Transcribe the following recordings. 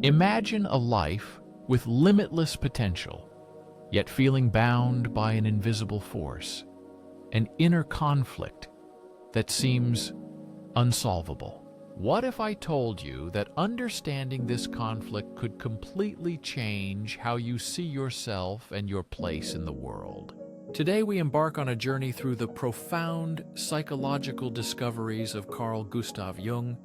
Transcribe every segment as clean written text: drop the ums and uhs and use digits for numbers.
Imagine a life with limitless potential, yet feeling bound by an invisible force, an inner conflict that seems unsolvable. What if I told you that understanding this conflict could completely change how you see yourself and your place in the world? Today we embark on a journey through the profound psychological discoveries of Carl Gustav Jung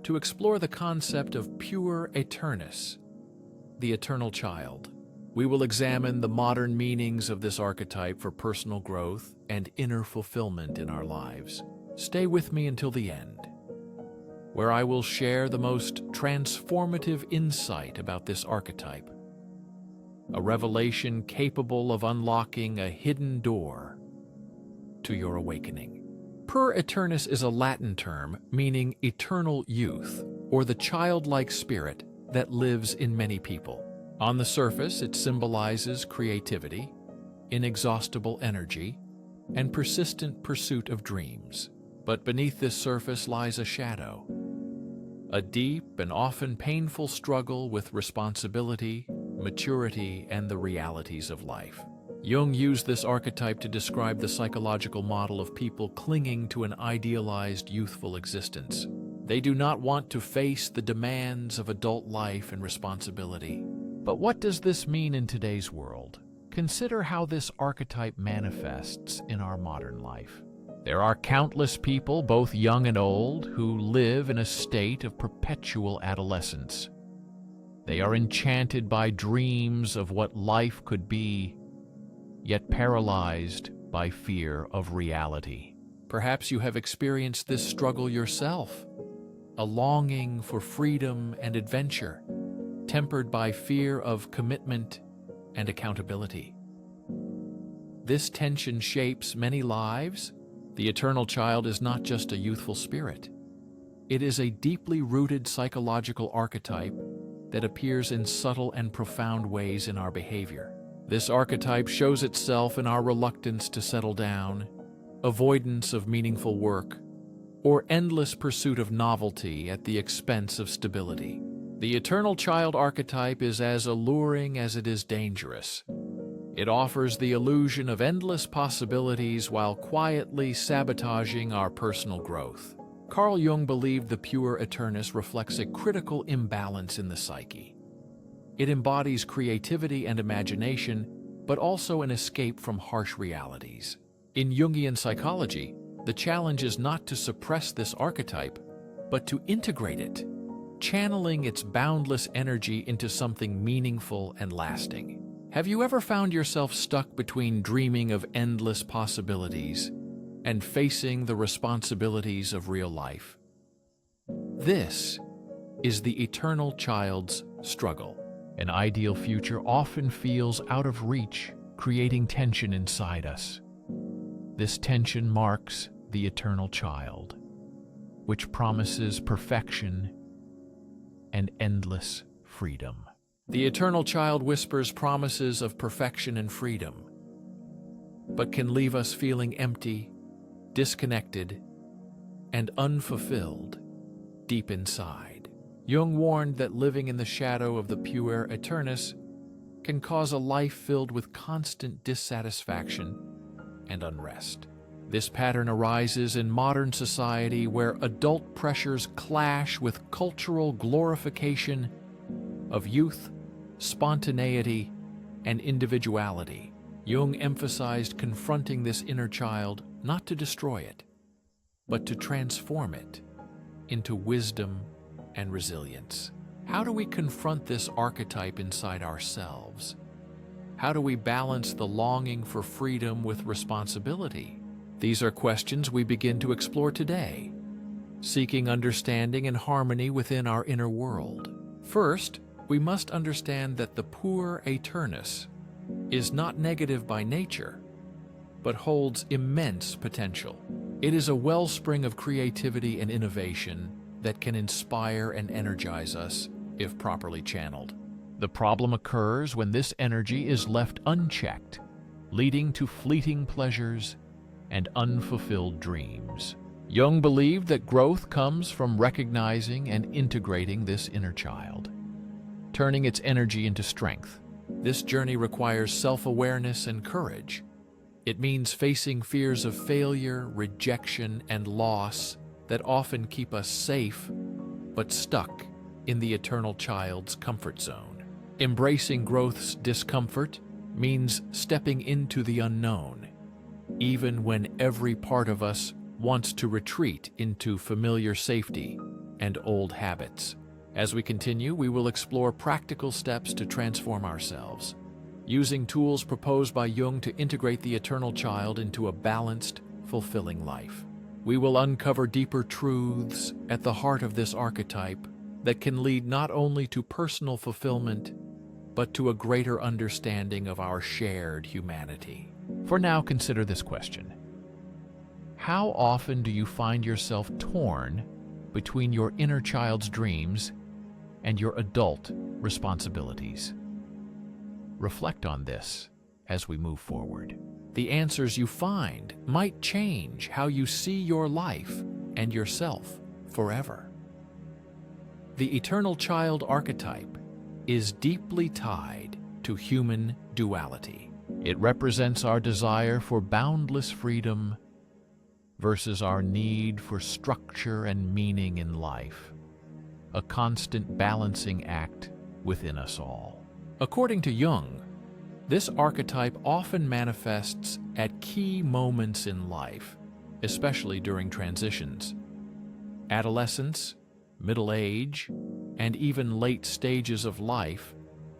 to explore the concept of Puer Aeternus, the eternal child. We will examine the modern meanings of this archetype for personal growth and inner fulfillment in our lives. Stay with me until the end, where I will share the most transformative insight about this archetype, a revelation capable of unlocking a hidden door to your awakening. Puer Aeternus is a Latin term meaning eternal youth, or the childlike spirit that lives in many people. On the surface, it symbolizes creativity, inexhaustible energy, and persistent pursuit of dreams. But beneath this surface lies a shadow, a deep and often painful struggle with responsibility, maturity, and the realities of life. Jung used this archetype to describe the psychological model of people clinging to an idealized youthful existence. They do not want to face the demands of adult life and responsibility. But what does this mean in today's world? Consider how this archetype manifests in our modern life. There are countless people, both young and old, who live in a state of perpetual adolescence. They are enchanted by dreams of what life could be, yet paralyzed by fear of reality. Perhaps you have experienced this struggle yourself, a longing for freedom and adventure, tempered by fear of commitment and accountability. This tension shapes many lives. The eternal child is not just a youthful spirit. It is a deeply rooted psychological archetype that appears in subtle and profound ways in our behavior. This archetype shows itself in our reluctance to settle down, avoidance of meaningful work, or endless pursuit of novelty at the expense of stability. The eternal child archetype is as alluring as it is dangerous. It offers the illusion of endless possibilities while quietly sabotaging our personal growth. Carl Jung believed the Puer Aeternus reflects a critical imbalance in the psyche. It embodies creativity and imagination, but also an escape from harsh realities. In Jungian psychology, the challenge is not to suppress this archetype, but to integrate it, channeling its boundless energy into something meaningful and lasting. Have you ever found yourself stuck between dreaming of endless possibilities and facing the responsibilities of real life? This is the eternal child's struggle. An ideal future often feels out of reach, creating tension inside us. This tension marks the eternal child, which promises perfection and endless freedom. The eternal child whispers promises of perfection and freedom, but can leave us feeling empty, disconnected, and unfulfilled deep inside. Jung warned that living in the shadow of the Puer Aeternus can cause a life filled with constant dissatisfaction and unrest. This pattern arises in modern society where adult pressures clash with cultural glorification of youth, spontaneity, and individuality. Jung emphasized confronting this inner child not to destroy it, but to transform it into wisdom and resilience. How do we confront this archetype inside ourselves? How do we balance the longing for freedom with responsibility? These are questions we begin to explore today, seeking understanding and harmony within our inner world. First, we must understand that the Puer Aeternus is not negative by nature, but holds immense potential. It is a wellspring of creativity and innovation that can inspire and energize us if properly channeled. The problem occurs when this energy is left unchecked, leading to fleeting pleasures and unfulfilled dreams. Jung believed that growth comes from recognizing and integrating this inner child. turning its energy into strength. This journey requires self-awareness and courage. It means facing fears of failure, rejection, and loss that often keep us safe, but stuck in the eternal child's comfort zone. Embracing growth's discomfort means stepping into the unknown, even when every part of us wants to retreat into familiar safety and old habits. As we continue, we will explore practical steps to transform ourselves, using tools proposed by Jung to integrate the eternal child into a balanced, fulfilling life. We will uncover deeper truths at the heart of this archetype that can lead not only to personal fulfillment, but to a greater understanding of our shared humanity. For now, consider this question. How often do you find yourself torn between your inner child's dreams and your adult responsibilities? Reflect on this as we move forward. The answers you find might change how you see your life and yourself forever. The eternal child archetype is deeply tied to human duality. It represents our desire for boundless freedom versus our need for structure and meaning in life, a constant balancing act within us all. According to Jung, this archetype often manifests at key moments in life, especially during transitions. Adolescence, middle age, and even late stages of life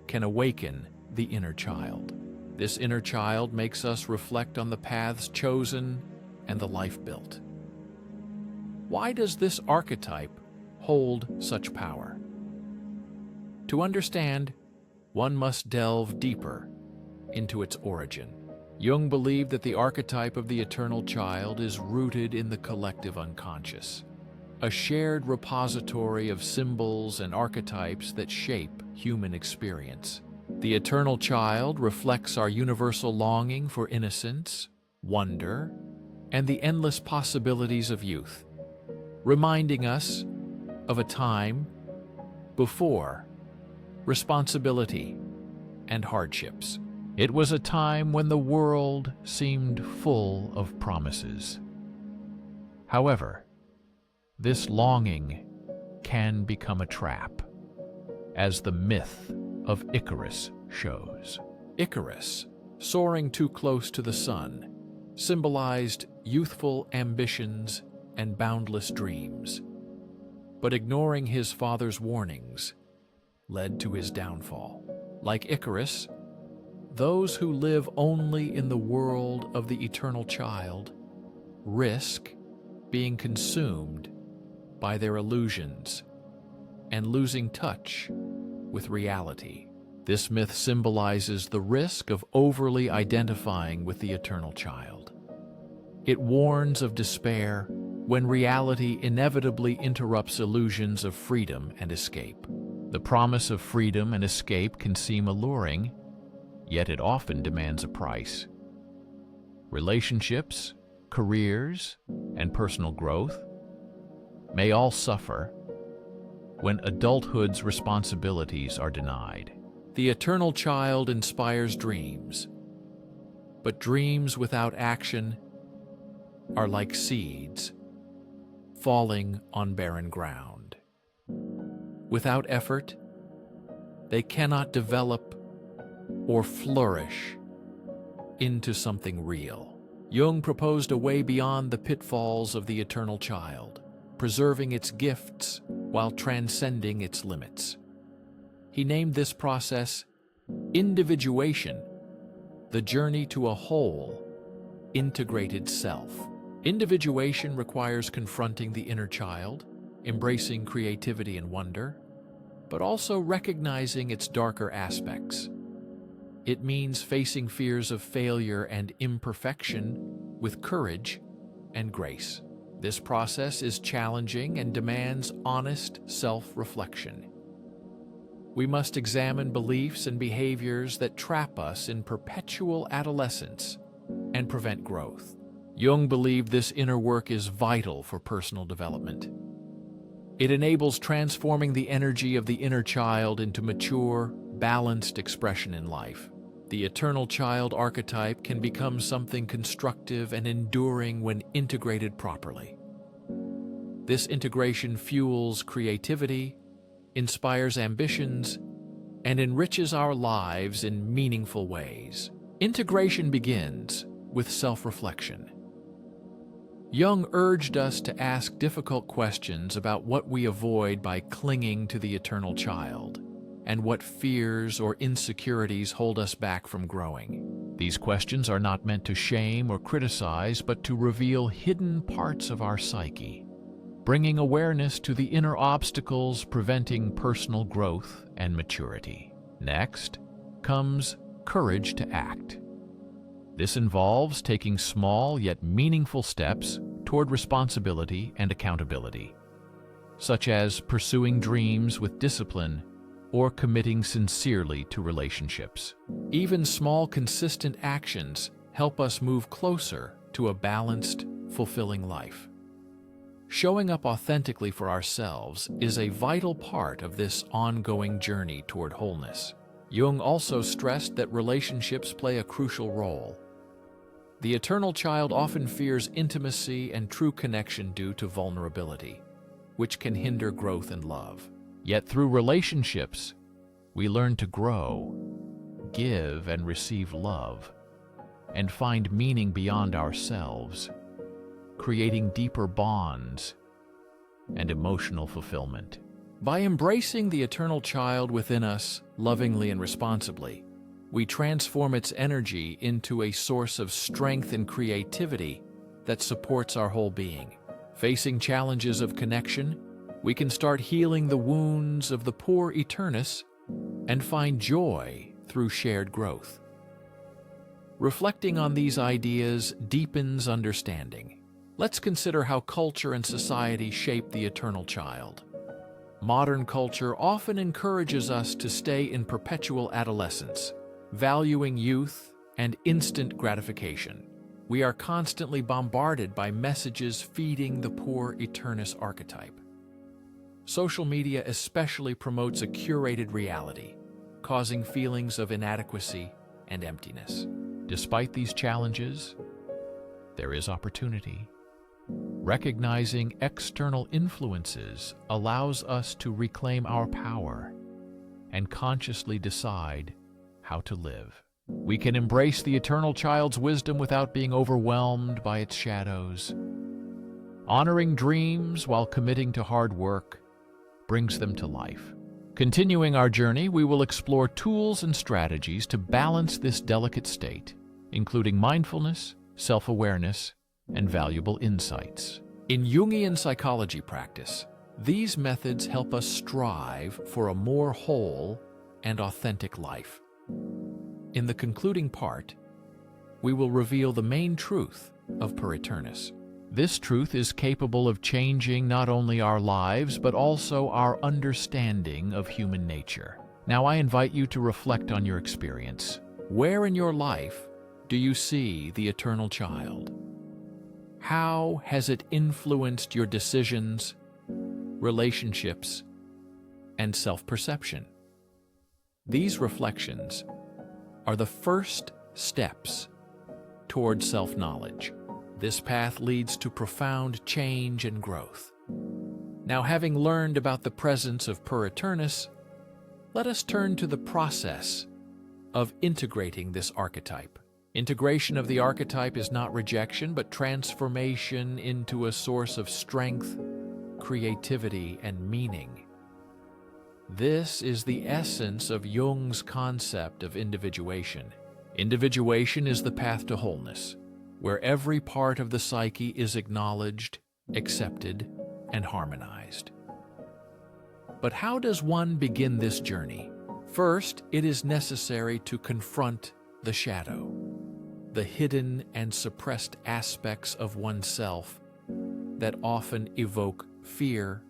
can awaken the inner child. This inner child makes us reflect on the paths chosen and the life built. Why does this archetype hold such power? To understand, one must delve deeper into its origin. Jung believed that the archetype of the eternal child is rooted in the collective unconscious, a shared repository of symbols and archetypes that shape human experience. The eternal child reflects our universal longing for innocence, wonder, and the endless possibilities of youth, reminding us of a time before responsibility and hardships. It was a time when the world seemed full of promises. However, this longing can become a trap, as the myth of Icarus shows. Icarus, soaring too close to the sun, symbolized youthful ambitions and boundless dreams. But ignoring his father's warnings led to his downfall. Like Icarus, those who live only in the world of the eternal child risk being consumed by their illusions and losing touch with reality. This myth symbolizes the risk of overly identifying with the eternal child. It warns of despair when reality inevitably interrupts illusions of freedom and escape. The promise of freedom and escape can seem alluring, yet it often demands a price. Relationships, careers, and personal growth may all suffer when adulthood's responsibilities are denied. The eternal child inspires dreams, but dreams without action are like seeds falling on barren ground. Without effort, they cannot develop or flourish into something real. Jung proposed a way beyond the pitfalls of the eternal child, preserving its gifts while transcending its limits. He named this process individuation, the journey to a whole, integrated self. Individuation requires confronting the inner child, embracing creativity and wonder, but also recognizing its darker aspects. It means facing fears of failure and imperfection with courage and grace. This process is challenging and demands honest self-reflection. We must examine beliefs and behaviors that trap us in perpetual adolescence and prevent growth. Jung believed this inner work is vital for personal development. It enables transforming the energy of the inner child into mature, balanced expression in life. The eternal child archetype can become something constructive and enduring when integrated properly. This integration fuels creativity, inspires ambitions, and enriches our lives in meaningful ways. Integration begins with self-reflection. Jung urged us to ask difficult questions about what we avoid by clinging to the eternal child, and what fears or insecurities hold us back from growing. These questions are not meant to shame or criticize, but to reveal hidden parts of our psyche, bringing awareness to the inner obstacles preventing personal growth and maturity. Next comes courage to act. This involves taking small yet meaningful steps toward responsibility and accountability, such as pursuing dreams with discipline or committing sincerely to relationships. Even small, consistent actions help us move closer to a balanced, fulfilling life. Showing up authentically for ourselves is a vital part of this ongoing journey toward wholeness. Jung also stressed that relationships play a crucial role. The eternal child often fears intimacy and true connection due to vulnerability, which can hinder growth and love. Yet through relationships, we learn to grow, give and receive love, and find meaning beyond ourselves, creating deeper bonds and emotional fulfillment. By embracing the eternal child within us lovingly and responsibly, we transform its energy into a source of strength and creativity that supports our whole being. Facing challenges of connection, we can start healing the wounds of the Puer Aeternus and find joy through shared growth. Reflecting on these ideas deepens understanding. Let's consider how culture and society shape the eternal child. Modern culture often encourages us to stay in perpetual adolescence, valuing youth and instant gratification. We are constantly bombarded by messages feeding the Puer Aeternus archetype. Social media especially promotes a curated reality, causing feelings of inadequacy and emptiness. Despite these challenges, there is opportunity. Recognizing external influences allows us to reclaim our power and consciously decide how to live. We can embrace the eternal child's wisdom without being overwhelmed by its shadows. Honoring dreams while committing to hard work brings them to life. Continuing our journey, we will explore tools and strategies to balance this delicate state, including mindfulness, self-awareness, and valuable insights. In Jungian psychology practice, these methods help us strive for a more whole and authentic life. In the concluding part, we will reveal the main truth of Puer Aeternus. This truth is capable of changing not only our lives, but also our understanding of human nature. Now I invite you to reflect on your experience. Where in your life do you see the eternal child? How has it influenced your decisions, relationships, and self-perception? These reflections are the first steps toward self-knowledge. This path leads to profound change and growth. Now, having learned about the presence of Puer Aeternus, let us turn to the process of integrating this archetype. Integration of the archetype is not rejection, but transformation into a source of strength, creativity, and meaning. This is the essence of Jung's concept of individuation. Individuation is the path to wholeness, where every part of the psyche is acknowledged, accepted, and harmonized. But how does one begin this journey? First, it is necessary to confront the shadow, the hidden and suppressed aspects of oneself that often evoke fear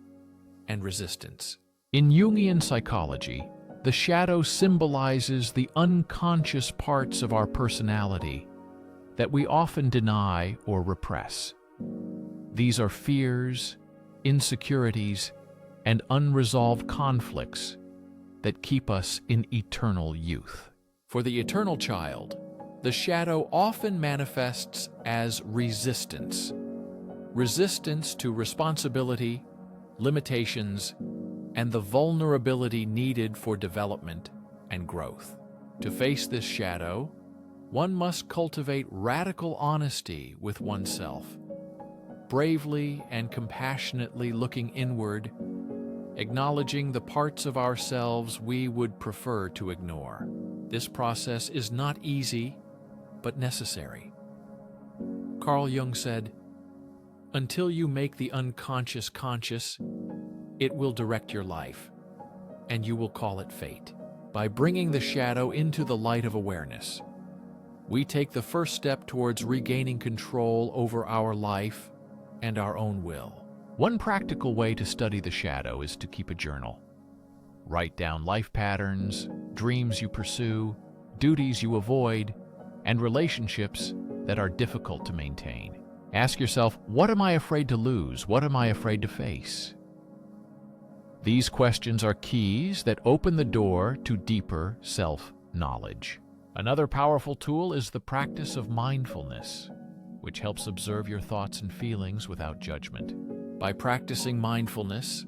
and resistance. In Jungian psychology, the shadow symbolizes the unconscious parts of our personality that we often deny or repress. These are fears, insecurities, and unresolved conflicts that keep us in eternal youth. For the eternal child, the shadow often manifests as resistance. Resistance to responsibility, limitations, and the vulnerability needed for development and growth. To face this shadow, one must cultivate radical honesty with oneself, bravely and compassionately looking inward, acknowledging the parts of ourselves we would prefer to ignore. This process is not easy, but necessary. Carl Jung said, "Until you make the unconscious conscious, it will direct your life, and you will call it fate." By bringing the shadow into the light of awareness, we take the first step towards regaining control over our life and our own will. One practical way to study the shadow is to keep a journal. Write down life patterns, dreams you pursue, duties you avoid, and relationships that are difficult to maintain. Ask yourself, what am I afraid to lose? What am I afraid to face? These questions are keys that open the door to deeper self-knowledge. Another powerful tool is the practice of mindfulness, which helps observe your thoughts and feelings without judgment. By practicing mindfulness,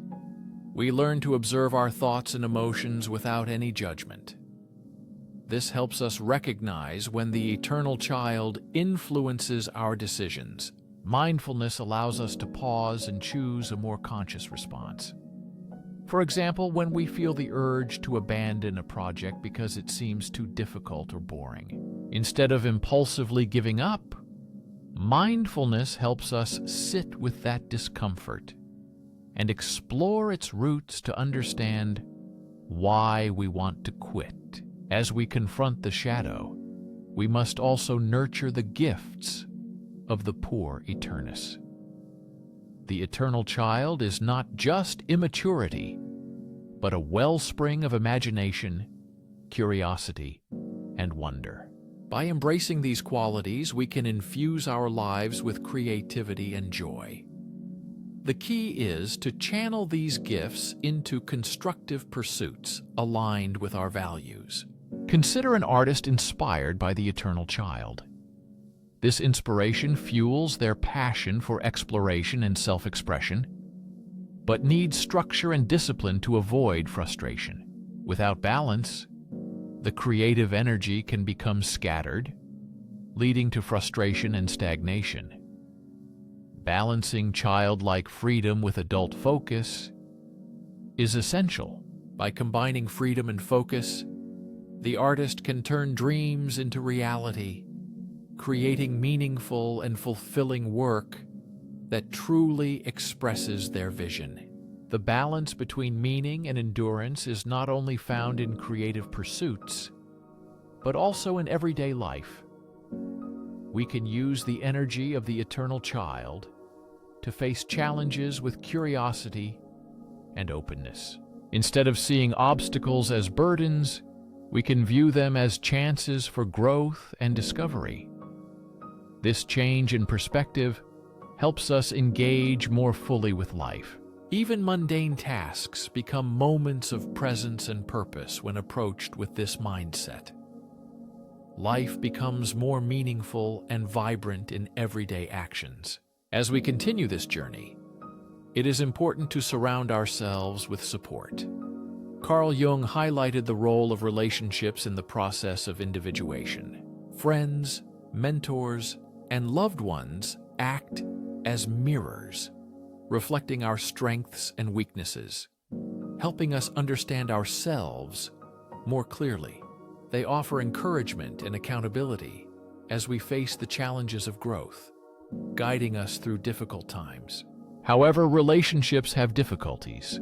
we learn to observe our thoughts and emotions without any judgment. This helps us recognize when the eternal child influences our decisions. Mindfulness allows us to pause and choose a more conscious response. For example, when we feel the urge to abandon a project because it seems too difficult or boring. Instead of impulsively giving up, mindfulness helps us sit with that discomfort and explore its roots to understand why we want to quit. As we confront the shadow, we must also nurture the gifts of the Puer Aeternus. The eternal child is not just immaturity, but a wellspring of imagination, curiosity, and wonder. By embracing these qualities, we can infuse our lives with creativity and joy. The key is to channel these gifts into constructive pursuits aligned with our values. Consider an artist inspired by the eternal child. This inspiration fuels their passion for exploration and self-expression, but needs structure and discipline to avoid frustration. Without balance, the creative energy can become scattered, leading to frustration and stagnation. Balancing childlike freedom with adult focus is essential. By combining freedom and focus, the artist can turn dreams into reality, creating meaningful and fulfilling work that truly expresses their vision. The balance between meaning and endurance is not only found in creative pursuits, but also in everyday life. We can use the energy of the eternal child to face challenges with curiosity and openness. Instead of seeing obstacles as burdens, we can view them as chances for growth and discovery. This change in perspective helps us engage more fully with life. Even mundane tasks become moments of presence and purpose when approached with this mindset. Life becomes more meaningful and vibrant in everyday actions. As we continue this journey, it is important to surround ourselves with support. Carl Jung highlighted the role of relationships in the process of individuation. Friends, mentors, and loved ones act as mirrors, reflecting our strengths and weaknesses, helping us understand ourselves more clearly. They offer encouragement and accountability as we face the challenges of growth, guiding us through difficult times. However, relationships have difficulties,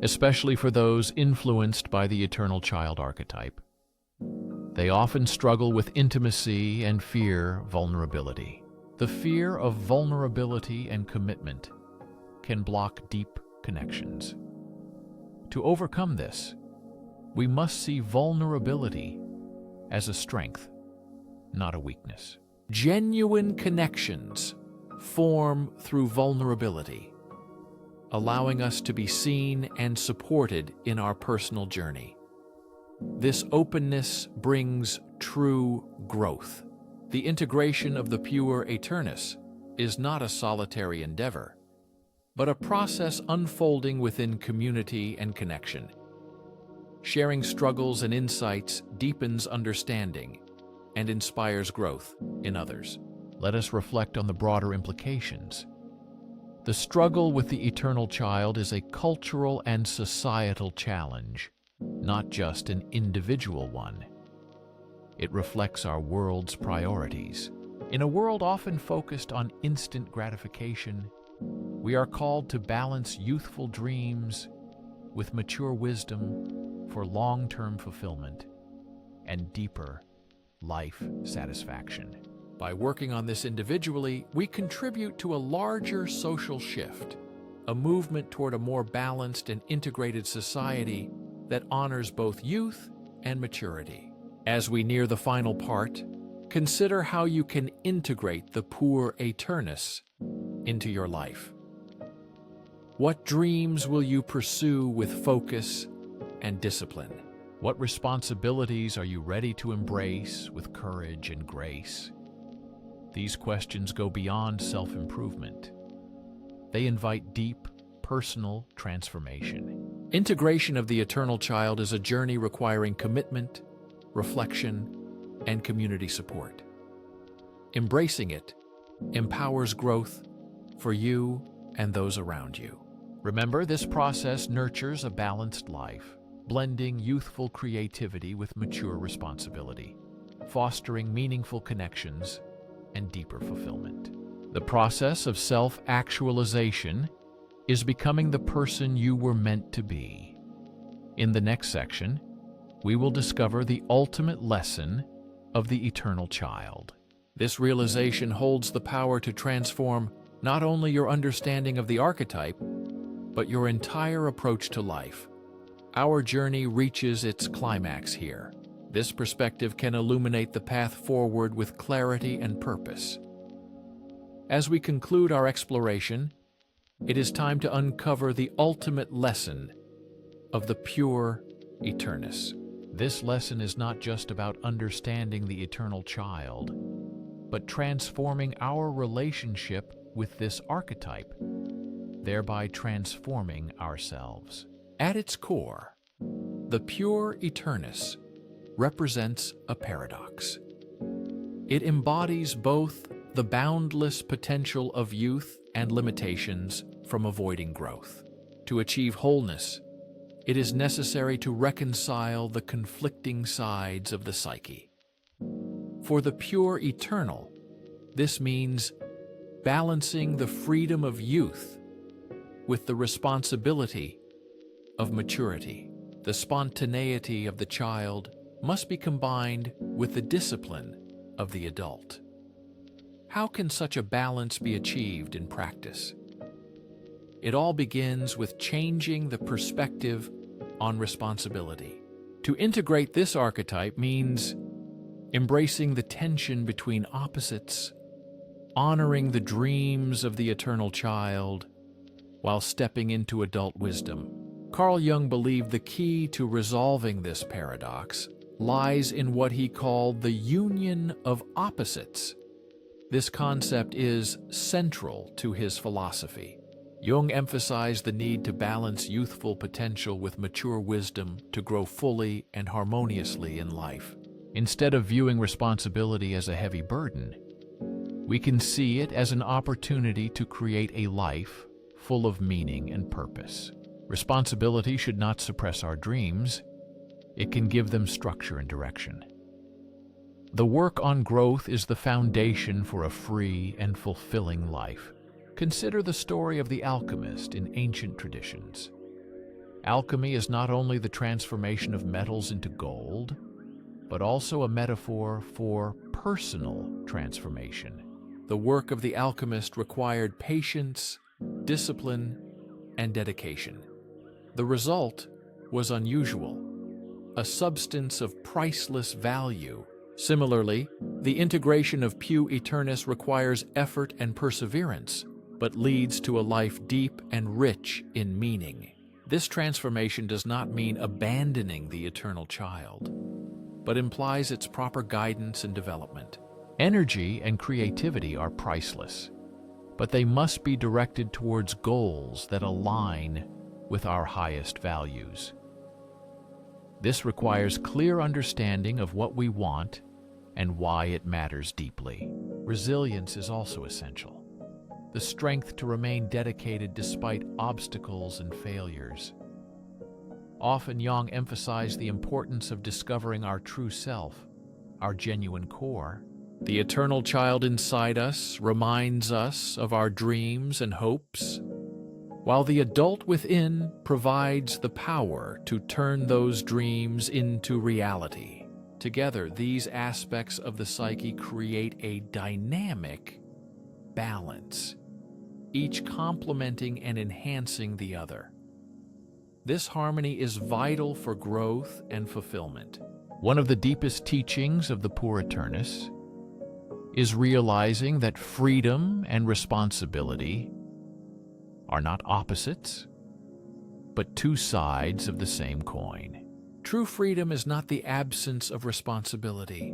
especially for those influenced by the eternal child archetype. They often struggle with intimacy and fear vulnerability. The fear of vulnerability and commitment can block deep connections. To overcome this, we must see vulnerability as a strength, not a weakness. Genuine connections form through vulnerability, allowing us to be seen and supported in our personal journey. This openness brings true growth. The integration of the Puer Aeternus is not a solitary endeavor, but a process unfolding within community and connection. Sharing struggles and insights deepens understanding and inspires growth in others. Let us reflect on the broader implications. The struggle with the eternal child is a cultural and societal challenge, not just an individual one. It reflects our world's priorities. In a world often focused on instant gratification, we are called to balance youthful dreams with mature wisdom for long-term fulfillment and deeper life satisfaction. By working on this individually, we contribute to a larger social shift, a movement toward a more balanced and integrated society that honors both youth and maturity. As we near the final part, consider how you can integrate the Puer Aeternus into your life. What dreams will you pursue with focus and discipline? What responsibilities are you ready to embrace with courage and grace? These questions go beyond self-improvement. They invite deep, personal transformation. Integration of the eternal child is a journey requiring commitment, reflection, and community support. Embracing it empowers growth for you and those around you. Remember, this process nurtures a balanced life, blending youthful creativity with mature responsibility, fostering meaningful connections and deeper fulfillment. The process of self-actualization is becoming the person you were meant to be. In the next section, we will discover the ultimate lesson of the eternal child. This realization holds the power to transform not only your understanding of the archetype, but your entire approach to life. Our journey reaches its climax here. This perspective can illuminate the path forward with clarity and purpose. As we conclude our exploration, it is time to uncover the ultimate lesson of the Puer Aeternus. This lesson is not just about understanding the eternal child, but transforming our relationship with this archetype, thereby transforming ourselves. At its core, the Puer Aeternus represents a paradox. It embodies both the boundless potential of youth and limitations from avoiding growth. To achieve wholeness, it is necessary to reconcile the conflicting sides of the psyche. For the pure eternal, this means balancing the freedom of youth with the responsibility of maturity. The spontaneity of the child must be combined with the discipline of the adult. How can such a balance be achieved in practice? It all begins with changing the perspective on responsibility. To integrate this archetype means embracing the tension between opposites, honoring the dreams of the eternal child, while stepping into adult wisdom. Carl Jung believed the key to resolving this paradox lies in what he called the union of opposites. This concept is central to his philosophy. Jung emphasized the need to balance youthful potential with mature wisdom to grow fully and harmoniously in life. Instead of viewing responsibility as a heavy burden, we can see it as an opportunity to create a life full of meaning and purpose. Responsibility should not suppress our dreams. It can give them structure and direction. The work on growth is the foundation for a free and fulfilling life. Consider the story of the alchemist in ancient traditions. Alchemy is not only the transformation of metals into gold, but also a metaphor for personal transformation. The work of the alchemist required patience, discipline, and dedication. The result was unusual, a substance of priceless value. Similarly, the integration of Puer Aeternus requires effort and perseverance, but leads to a life deep and rich in meaning. This transformation does not mean abandoning the eternal child, but implies its proper guidance and development. Energy and creativity are priceless, but they must be directed towards goals that align with our highest values. This requires clear understanding of what we want and why it matters deeply. Resilience is also essential. The strength to remain dedicated despite obstacles and failures. Often Jung emphasized the importance of discovering our true self, our genuine core. The eternal child inside us reminds us of our dreams and hopes, while the adult within provides the power to turn those dreams into reality. Together, these aspects of the psyche create a dynamic balance, each complementing and enhancing the other. This harmony is vital for growth and fulfillment. One of the deepest teachings of the Puer Aeternus is realizing that freedom and responsibility are not opposites, but two sides of the same coin. True freedom is not the absence of responsibility,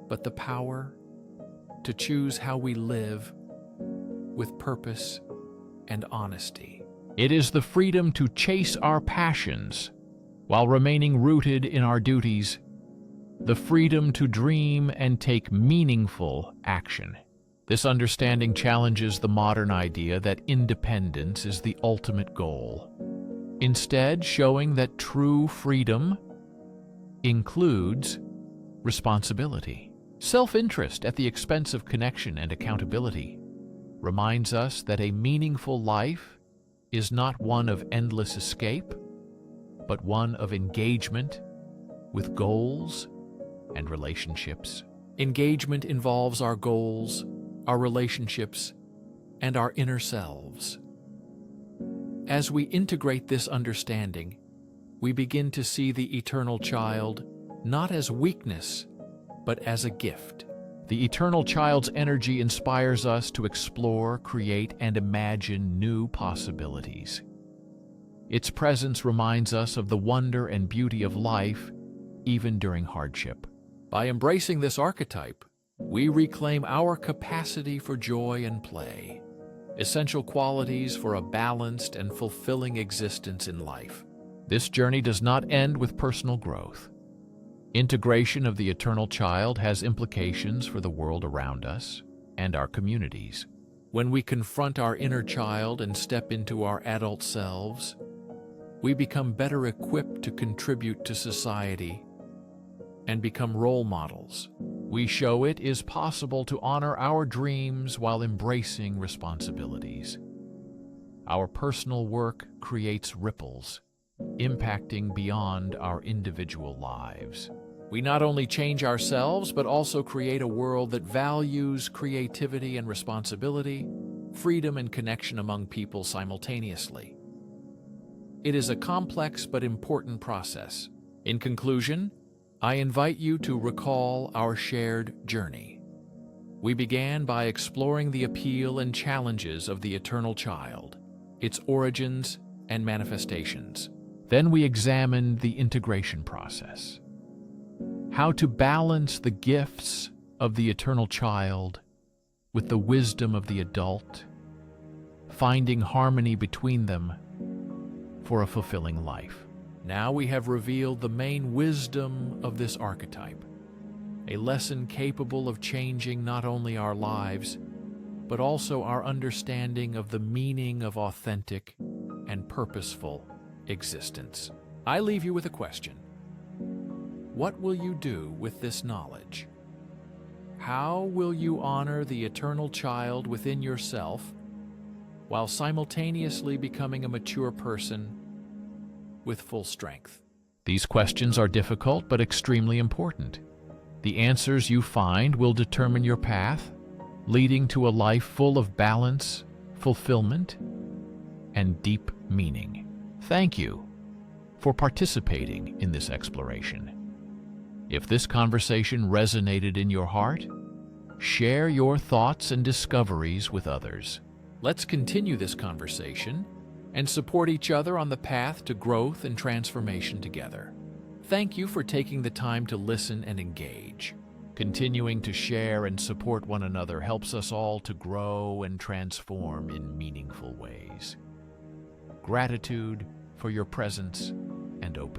but the power to choose how we live with purpose and honesty. It is the freedom to chase our passions while remaining rooted in our duties, the freedom to dream and take meaningful action. This understanding challenges the modern idea that independence is the ultimate goal, instead showing that true freedom includes responsibility. Self-interest at the expense of connection and accountability reminds us that a meaningful life is not one of endless escape, but one of engagement with goals and relationships. Engagement involves our goals, our relationships, and our inner selves. As we integrate this understanding, we begin to see the eternal child not as weakness, but as a gift. The eternal child's energy inspires us to explore, create, and imagine new possibilities. Its presence reminds us of the wonder and beauty of life, even during hardship. By embracing this archetype, we reclaim our capacity for joy and play, essential qualities for a balanced and fulfilling existence in life. This journey does not end with personal growth. Integration of the eternal child has implications for the world around us and our communities. When we confront our inner child and step into our adult selves, we become better equipped to contribute to society and become role models. We show it is possible to honor our dreams while embracing responsibilities. Our personal work creates ripples, impacting beyond our individual lives. We not only change ourselves, but also create a world that values creativity and responsibility, freedom and connection among people simultaneously. It is a complex but important process. In conclusion, I invite you to recall our shared journey. We began by exploring the appeal and challenges of the eternal child, its origins and manifestations. Then we examined the integration process, how to balance the gifts of the eternal child with the wisdom of the adult, finding harmony between them for a fulfilling life. Now we have revealed the main wisdom of this archetype, a lesson capable of changing not only our lives, but also our understanding of the meaning of authentic and purposeful existence. I leave you with a question. What will you do with this knowledge? How will you honor the eternal child within yourself while simultaneously becoming a mature person with full strength? These questions are difficult but extremely important. The answers you find will determine your path, leading to a life full of balance, fulfillment, and deep meaning. Thank you for participating in this exploration. If this conversation resonated in your heart, share your thoughts and discoveries with others. Let's continue this conversation and support each other on the path to growth and transformation together. Thank you for taking the time to listen and engage. Continuing to share and support one another helps us all to grow and transform in meaningful ways. Gratitude for your presence and openness.